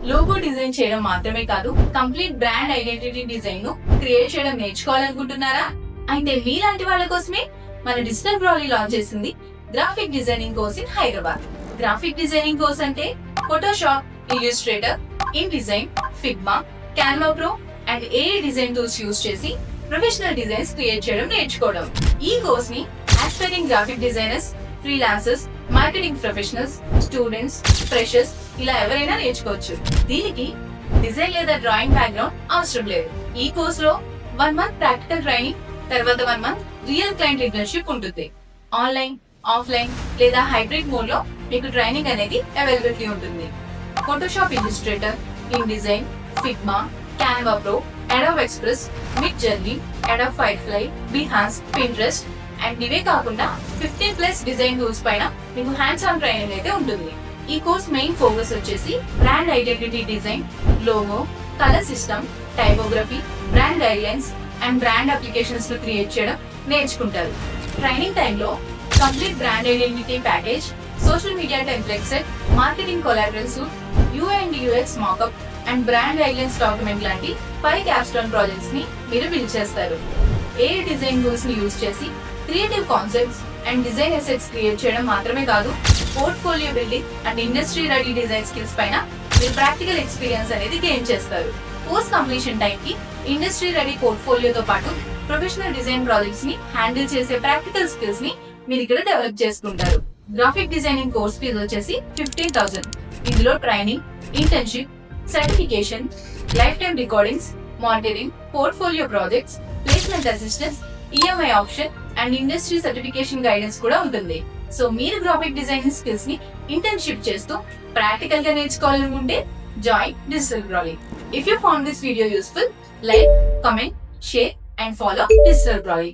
Logo design చేయడం మాత్రమే కాదు, కంప్లీట్ బ్రాండ్ ఐడెంటిటీ డిజైన్ ను క్రియేట్ చేయడం నేర్చుకోవాలనుకుంటున్నారా? అయితే మీలాంటి వాళ్ళ కోసమే మన డిజిటల్ బ్రాలీ లాంచ్ చేసింది graphic designing course in Hyderabad. Graphic designing course అంటే Photoshop, Illustrator, InDesign, Figma, Canva pro and AI design tools use చేసి ప్రొఫెషనల్ డిజైన్స్ క్రియేట్ చేయడం నేర్చుకోవడం. ఈ కోర్స్ ని aspiring graphic designers, freelancers, marketing professionals, students, freshers ఇలా ఎవరైనా నేర్చుకోవచ్చు. దీనికి డిజైన్ లేదా డ్రాయింగ్ బ్యాక్గ్రౌండ్ అవసరం లేదు. ఈ కోర్స్ లో 1 మంత్ ప్రాక్టికల్ ట్రైనింగ్, తర్వాత 1 మంత్ రియల్ క్లయింట్ ఇంటర్న్షిప్ ఉంటుంది. ఆన్లైన్, ఆఫ్లైన్ లేదా హైబ్రిడ్ మోడ్ లో మీకు ట్రైనింగ్ అనేది అవైలబిలిటీ ఉంటుంది. Photoshop, Illustrator, InDesign, Figma, Canva pro, Adobe Express, Midjourney, Adobe Firefly, Behance, Pinterest and ఇవే కాకుండా 15+ డిజైన్ టూల్స్ పైన మీకు హ్యాండ్స్ ఆన్ ట్రైనింగ్ అయితే ఉంటుంది. ఈ కోర్స్ మెయిన్ ఫోకస్ వచ్చేసి brand identity design, logo, colour system, typography, brand guidelines and brand applications ను create చేయడం నేర్చుకుంటారు. ట్రైనింగ్ టైంలో complete brand identity package, social media template set, marketing collateral suit, UI and UX మాకప్ and brand guidelines document లాంటి 5 Capstone projects ని మీరు build చేస్తారు. ఏ design tools ని use చేసి creative concepts and design assets create చేయడం మాత్రమే కాదు, portfolio building and industry ready design skills పైన మీరు ప్రాక్టికల్ ఎక్స్పీరియన్స్ అనేది గెయిన్ చేస్తారు. కోర్స్ కంప్లీషన్ టైం కి ఇండస్ట్రీ రెడీ పోర్ట్ఫోలియోతో పాటు ప్రొఫెషనల్ డిజైన్ ప్రాజెక్ట్స్ ని హ్యాండిల్ చేసే ప్రాక్టికల్ స్కిల్స్ ని మీరు ఇక్కడ డెవలప్ చేసుకుంటారు. గ్రాఫిక్ డిజైనింగ్ కోర్స్ ఫీజు వచ్చేసి 15,000. ఇందులో training, internship, certification, lifetime recordings, monitoring, portfolio projects, placement assistance, EMI option and industry certification guidance కూడా ఉంటుంది. సో మీరు గ్రాఫిక్ డిజైనింగ్ స్కిల్స్ ని ఇంటర్న్షిప్ చేస్తూ ప్రాక్టికల్ గా నేర్చుకోవాలనుకుంటే join digital Brolly. If you found this video useful, like, comment, share and follow Digital Brolly.